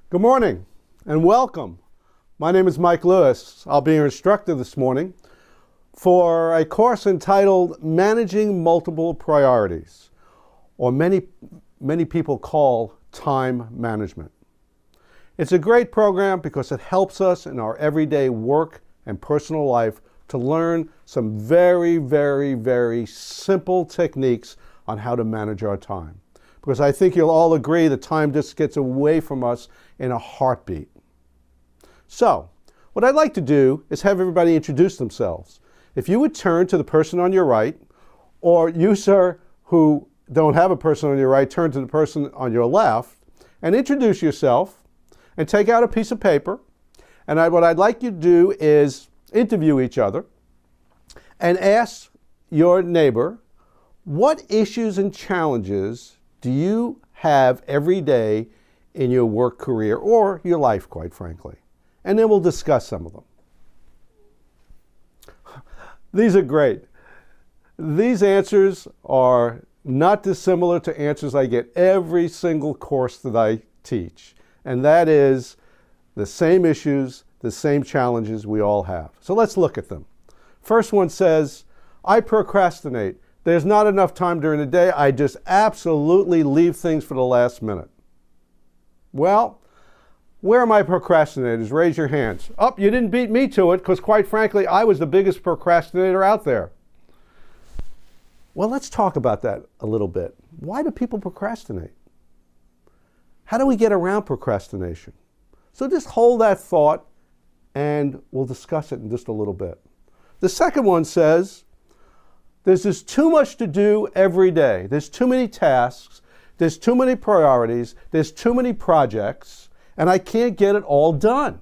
Good morning and welcome. My name is Mike Lewis. I'll be your instructor this morning for a course entitled Managing Multiple Priorities, or many people call time management. It's a great program because it helps us in our everyday work and personal life to learn some very simple techniques on how to manage our time. Because I think you'll all agree that time just gets away from us in a heartbeat. So, what I'd like to do is have everybody introduce themselves. If you would turn to the person on your right, or you, sir, who don't have a person on your right, turn to the person on your left, and introduce yourself, and take out a piece of paper. And what I'd like you to do is interview each other and ask your neighbor, what issues and challenges do you have every day in your work career or your life, quite frankly? And then we'll discuss some of them. These are great. These answers are not dissimilar to answers I get every single course that I teach. And that is the same issues, the same challenges we all have. So let's look at them. First one says, I procrastinate. There's not enough time during the day. I just absolutely leave things for the last minute. Well, where are my procrastinators? Raise your hands. Oh, you didn't beat me to it because quite frankly, I was the biggest procrastinator out there. Well, let's talk about that a little bit. Why do people procrastinate? How do we get around procrastination? So just hold that thought and we'll discuss it in just a little bit. The second one says, there's just too much to do every day. There's too many tasks. There's too many priorities. There's too many projects, and I can't get it all done.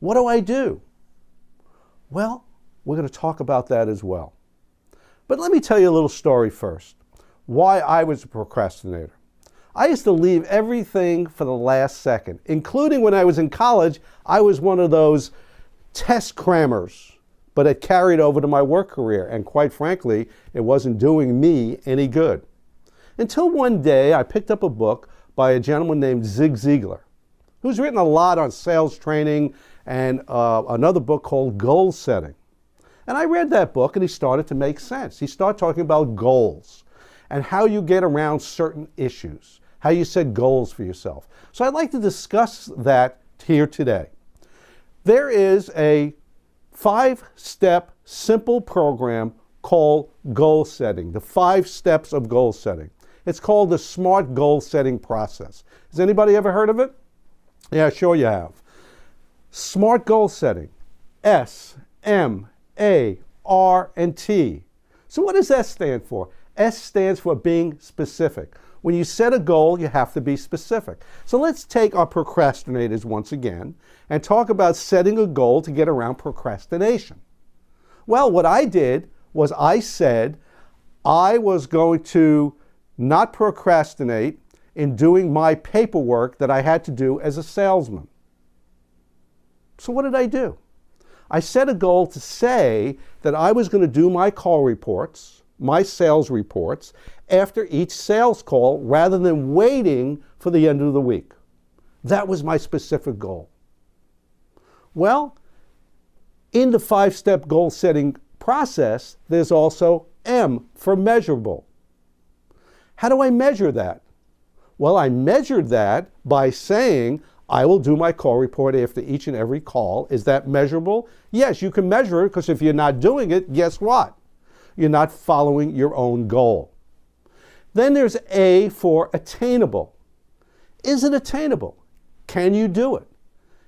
What do I do? Well, we're going to talk about that as well. But let me tell you a little story first. Why I was a procrastinator. I used to leave everything for the last second, including when I was in college. I was one of those test crammers, but it carried over to my work career, and quite frankly, it wasn't doing me any good. Until one day, I picked up a book by a gentleman named Zig Ziglar, who's written a lot on sales training and another book called Goal Setting. And I read that book and he started to make sense. He started talking about goals and how you get around certain issues, how you set goals for yourself. So I'd like to discuss that here today. There is a 5-step simple program called goal setting, the 5 steps of goal setting. It's called the SMART goal setting process. Has anybody ever heard of it? Yeah, sure you have. SMART goal setting, S, M, A, R, and T. So what does S stand for? S stands for being specific. When you set a goal, you have to be specific. So let's take our procrastinators once again and talk about setting a goal to get around procrastination. Well, what I did was I said I was going to not procrastinate in doing my paperwork that I had to do as a salesman. So what did I do? I set a goal to say that I was going to do my call reports, my sales reports, after each sales call rather than waiting for the end of the week. That was my specific goal. Well, in the 5-step goal setting process, there's also M for measurable. How do I measure that? Well, I measured that by saying I will do my call report after each and every call. Is that measurable? Yes, you can measure it because if you're not doing it, guess what? You're not following your own goal. Then there's A for attainable. Is it attainable? Can you do it?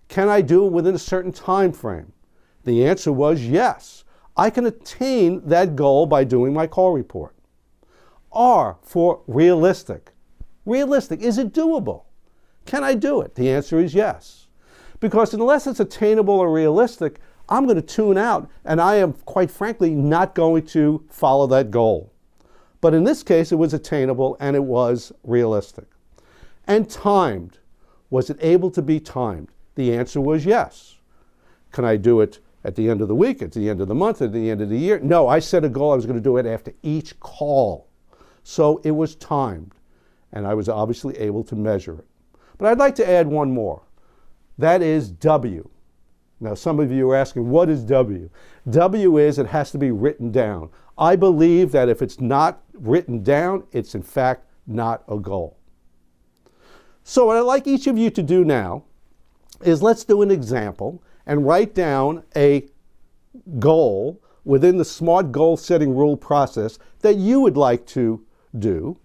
Can I do it within a certain time frame? The answer was yes. I can attain that goal by doing my call report. R for realistic. Realistic, is it doable? Can I do it? The answer is yes. Because unless it's attainable or realistic, I'm going to tune out and I am, quite frankly, not going to follow that goal. But in this case, it was attainable and it was realistic. And timed. Was it able to be timed? The answer was yes. Can I do it at the end of the week, at the end of the month, at the end of the year? No, I set a goal. I was going to do it after each call. So it was timed, and I was obviously able to measure it. But I'd like to add one more. That is W. Now, some of you are asking, what is W? W is it has to be written down. I believe that if it's not written down, it's in fact not a goal. So what I'd like each of you to do now is let's do an example and write down a goal within the SMART goal setting rule process that you would like to do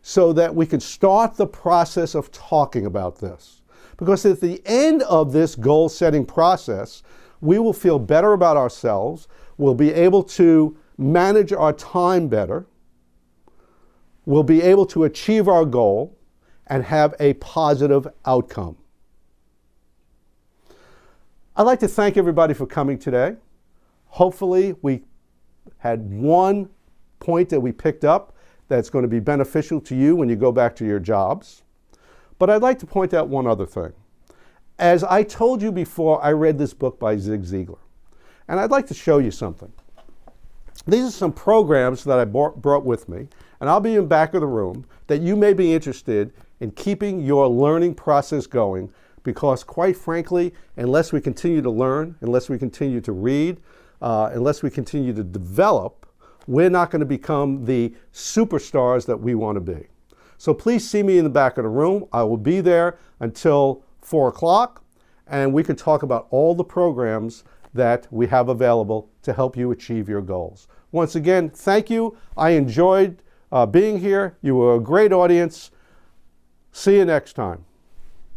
so that we can start the process of talking about this. Because at the end of this goal setting process, we will feel better about ourselves, we'll be able to manage our time better, we'll be able to achieve our goal and have a positive outcome. I'd like to thank everybody for coming today. Hopefully we had one point that we picked up that's going to be beneficial to you when you go back to your jobs. But I'd like to point out one other thing. As I told you before, I read this book by Zig Ziglar. And I'd like to show you something. These are some programs that I brought with me, and I'll be in the back of the room, that you may be interested in keeping your learning process going, because quite frankly, unless we continue to learn, unless we continue to read, unless we continue to develop, we're not going to become the superstars that we want to be. So please see me in the back of the room. I will be there until 4 o'clock, and we can talk about all the programs that we have available to help you achieve your goals. Once again, thank you. I enjoyed being here. You were a great audience. See you next time.